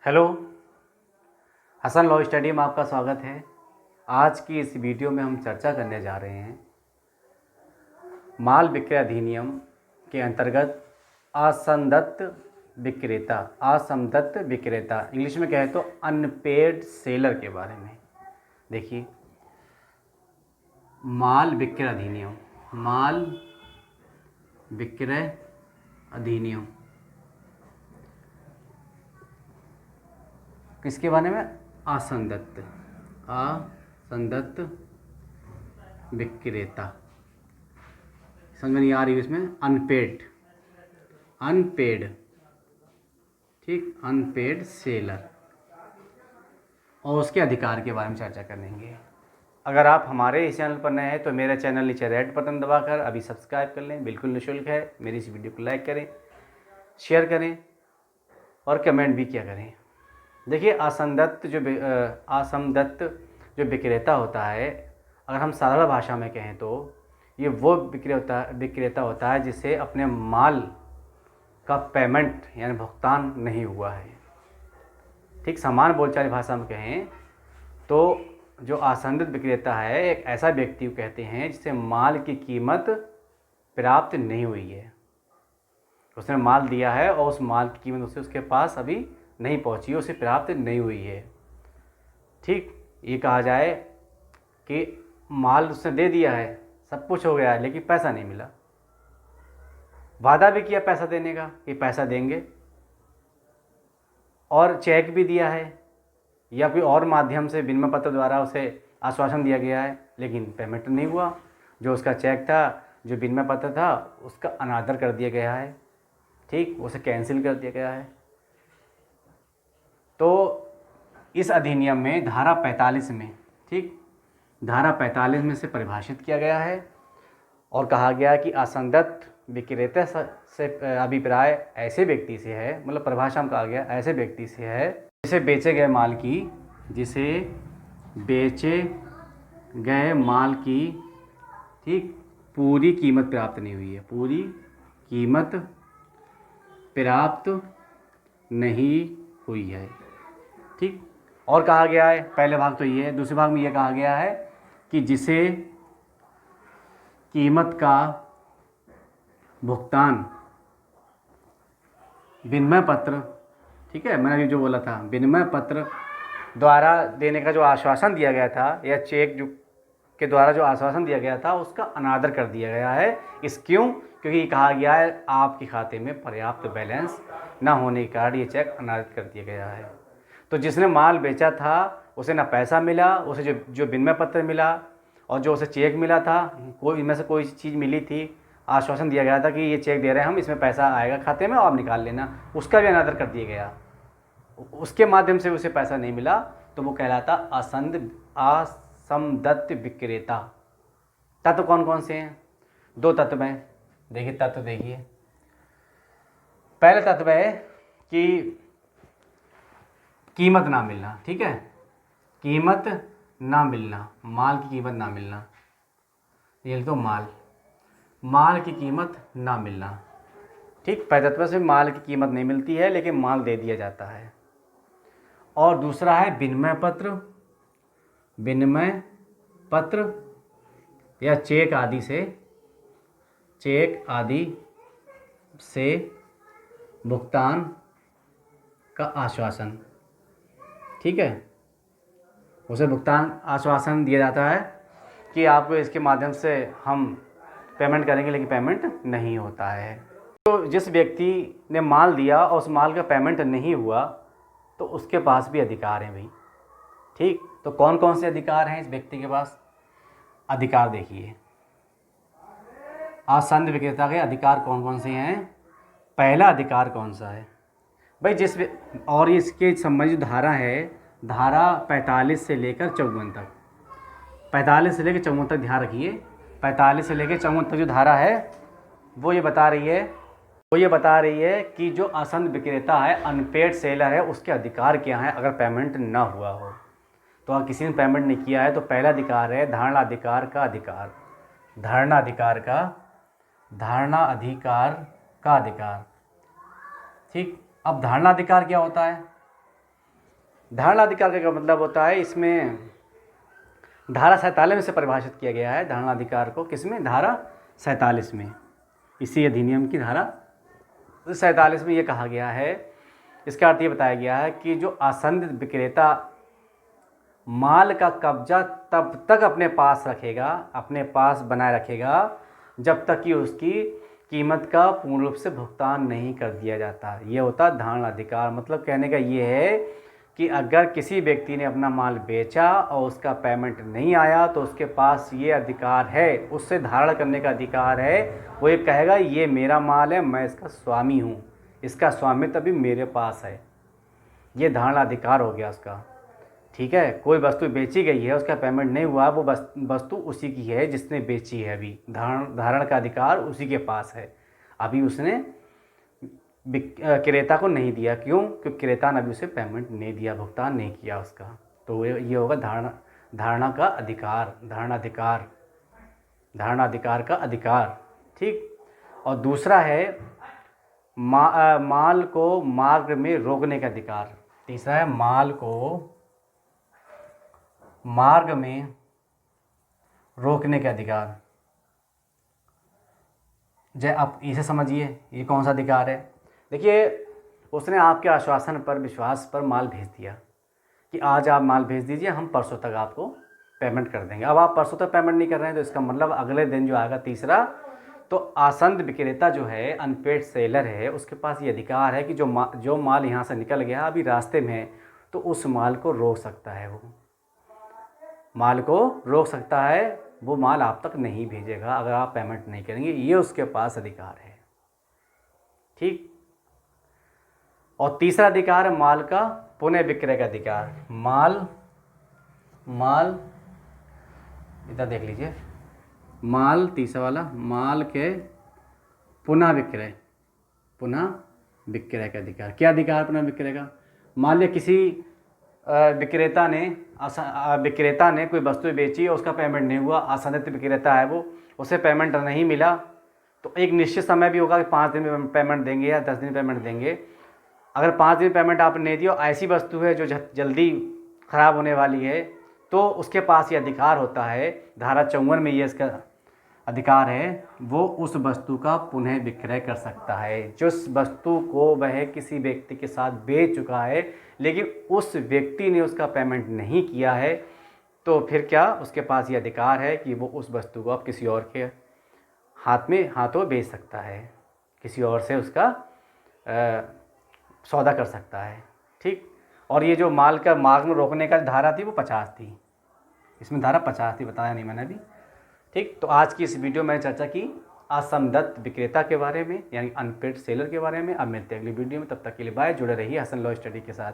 Hello, Hasan law study में आपका स्वागत है। आज की इस वीडियो में हम चर्चा करने जा रहे हैं माल विक्रय अधिनियम के अंतर्गत असंदत्त विक्रेता इंग्लिश में कहे तो अनपेड सेलर के बारे में। देखिए, माल विक्रय अधिनियम किसके बारे में? असंदत्त विक्रेता। समझ में नहीं आ रही है इसमें? अनपेड ठीक, अनपेड सेलर और उसके अधिकार के बारे में चर्चा करेंगे। अगर आप हमारे इस चैनल पर नए हैं तो मेरा चैनल नीचे रेड बटन दबाकर अभी सब्सक्राइब कर लें, बिल्कुल निःशुल्क है। मेरी इस वीडियो को लाइक करें, शेयर करें और कमेंट भी किया करें। देखिए, असंदत्त जो विक्रेता होता है, अगर हम सरल भाषा में कहें तो ये वो विक्रेता होता है जिसे अपने माल का पेमेंट यानी भुगतान नहीं हुआ है। ठीक, समान बोलचाल भाषा में कहें तो जो असंदिग्ध विक्रेता है एक ऐसा व्यक्ति को कहते हैं जिसे माल की कीमत प्राप्त नहीं हुई है। उसने माल दिया है और उस माल की कीमत उसके पास अभी नहीं पहुंची है, उसे प्राप्त नहीं हुई है। ठीक, ये कहा जाए कि माल उसने दे दिया है, सब कुछ हो गया है, लेकिन पैसा नहीं मिला। वादा भी किया पैसा देने का कि पैसा देंगे, और चेक भी दिया है या कोई और माध्यम से विनिमय पत्र द्वारा उसे आश्वासन दिया गया है, लेकिन पेमेंट नहीं हुआ। जो उसका चेक था, जो विनिमय पत्र था, उसका अनादर कर दिया गया है। ठीक, उसे कैंसिल कर दिया गया है। तो इस अधिनियम में धारा 45 में, ठीक, धारा 45 में से परिभाषित किया गया है और कहा गया कि असंदत्त विक्रेता से अभिप्राय ऐसे व्यक्ति से है, मतलब परिभाषा में कहा गया ऐसे व्यक्ति से है जिसे बेचे गए माल की ठीक पूरी कीमत प्राप्त नहीं हुई है, पूरी कीमत प्राप्त नहीं हुई है। ठीक, और कहा गया है, पहले भाग तो ये है, दूसरे भाग में ये कहा गया है कि जिसे कीमत का भुगतान विनिमय पत्र, ठीक है, मैंने अभी जो बोला था, विनिमय पत्र द्वारा देने का जो आश्वासन दिया गया था या चेक जो के द्वारा जो आश्वासन दिया गया था उसका अनादर कर दिया गया है। क्योंकि कहा गया है आपके खाते में पर्याप्त बैलेंस ना होने के कारण ये चेक अनादर कर दिया गया है। तो जिसने माल बेचा था उसे ना पैसा मिला, उसे जो विनिमय पत्र मिला और जो उसे चेक मिला था, कोई इनमें से कोई चीज़ मिली थी, आश्वासन दिया गया था कि ये चेक दे रहे हैं हम, इसमें पैसा आएगा खाते में और आप निकाल लेना, उसका भी अनादर कर दिया गया। उसके माध्यम से उसे पैसा नहीं मिला तो वो कहलाता असंदत्त विक्रेता। तत्व कौन कौन से हैं? दो तत्व हैं। देखिए, पहला तत्व है कि कीमत ना मिलना। ठीक है, कीमत ना मिलना, माल की कीमत ना मिलना, ये तो माल की कीमत ना मिलना। ठीक, पहले तत्व से माल की कीमत नहीं मिलती है लेकिन माल दे दिया जाता है। और दूसरा है विनिमय पत्र या चेक आदि से भुगतान का आश्वासन। ठीक है, उसे भुगतान आश्वासन दिया जाता है कि आपको इसके माध्यम से हम पेमेंट करेंगे, लेकिन पेमेंट नहीं होता है। तो जिस व्यक्ति ने माल दिया और उस माल का पेमेंट नहीं हुआ तो उसके पास भी अधिकार हैं भाई। ठीक, तो कौन कौन से अधिकार हैं इस व्यक्ति के पास? अधिकार देखिए, असंदिग्ध विक्रेता के अधिकार कौन कौन से हैं। पहला अधिकार कौन सा है भाई? और इसके संबंधित धारा है, धारा 45 से लेकर 54 तक। 45 से लेकर 54 तक ध्यान रखिए। 45 से लेकर 54 तक जो धारा है वो ये बता रही है कि जो असंदिग्ध विक्रेता है, अनपेड सेलर है, उसके अधिकार क्या हैं अगर पेमेंट ना हुआ हो। तो अगर किसी ने पेमेंट नहीं किया है तो पहला अधिकार है धारणा अधिकार का अधिकार। ठीक, अब धारणा अधिकार क्या होता है? धारणाधिकार का क्या मतलब होता है, इसमें धारा 47 में से परिभाषित किया गया है धारणाधिकार को। किसमें? धारा 47 में। इसी अधिनियम की धारा 47 में ये कहा गया है, इसका अर्थ ये बताया गया है कि जो असंदिग्ध विक्रेता माल का कब्जा तब तक अपने पास रखेगा, अपने पास बनाए रखेगा, जब तक कि उसकी कीमत का पूर्ण रूप से भुगतान नहीं कर दिया जाता। ये होता धारणाधिकार। मतलब कहने का ये है कि अगर किसी व्यक्ति ने अपना माल बेचा और उसका पेमेंट नहीं आया तो उसके पास ये अधिकार है, उससे धारण करने का अधिकार है। वो ये कहेगा ये मेरा माल है, मैं इसका स्वामी हूँ, इसका स्वामित्व अभी मेरे पास है। ये धारण अधिकार हो गया उसका। ठीक है, कोई वस्तु बेची गई है, उसका पेमेंट नहीं हुआ, वो वस्तु उसी की है जिसने बेची है। अभी धारण का अधिकार उसी के पास है। अभी उसने क्रेता को नहीं दिया। क्यों? क्योंकि क्रेता ने अभी उसे पेमेंट नहीं दिया, भुगतान नहीं किया उसका। तो ये होगा धारणा का अधिकार, धारणाधिकार का अधिकार। ठीक। और दूसरा है माल को मार्ग में रोकने का अधिकार। तीसरा है माल को मार्ग में रोकने का अधिकार। जय आप इसे समझिए, ये कौन सा अधिकार है? देखिए, उसने आपके आश्वासन पर, विश्वास पर माल भेज दिया कि आज आप माल भेज दीजिए, हम परसों तक आपको पेमेंट कर देंगे। अब आप परसों तक पेमेंट नहीं कर रहे हैं तो इसका मतलब अगले दिन जो आएगा तीसरा, तो आसंद विक्रेता जो है, अनपेड सेलर है, उसके पास ये अधिकार है कि जो माल यहाँ से निकल गया अभी रास्ते में है, तो उस माल को रोक सकता है। वो माल को रोक सकता है, वो माल आप तक नहीं भेजेगा अगर आप पेमेंट नहीं करेंगे। ये उसके पास अधिकार है। ठीक। और तीसरा अधिकार है माल का पुनः विक्रय का अधिकार। माल इधर देख लीजिए, माल तीसरा वाला, माल के पुनः विक्रय का अधिकार। क्या अधिकार पुनः विक्रय का? मान लिया किसी विक्रेता ने कोई वस्तु बेची और उसका पेमेंट नहीं हुआ, असंदिग्ध विक्रेता है वो, उसे पेमेंट नहीं मिला, तो एक निश्चित समय भी होगा कि 5 दिन में पेमेंट देंगे या 10 दिन पेमेंट देंगे। अगर 5 दिन पेमेंट आपने नहीं दिया और ऐसी वस्तु है जो जल्दी ख़राब होने वाली है, तो उसके पास ये अधिकार होता है, धारा 54 में ये इसका अधिकार है, वो उस वस्तु का पुनः विक्रय कर सकता है। जिस वस्तु को वह किसी व्यक्ति के साथ बेच चुका है लेकिन उस व्यक्ति ने उसका पेमेंट नहीं किया है, तो फिर क्या उसके पास ये अधिकार है कि वो उस वस्तु को अब किसी और के हाथों बेच सकता है, किसी और से उसका सौदा कर सकता है। ठीक। और ये जो माल का मार्ग में रोकने का धारा थी वो 50 थी, इसमें धारा 50 थी, बताया नहीं मैंने अभी। ठीक। तो आज की इस वीडियो में चर्चा की असंदिग्ध विक्रेता के बारे में, यानी अनपेड सेलर के बारे में। अब मिलते हैं अगली वीडियो में, तब तक के लिए बाय। जुड़े रहिए हसन लॉ स्टडी के साथ।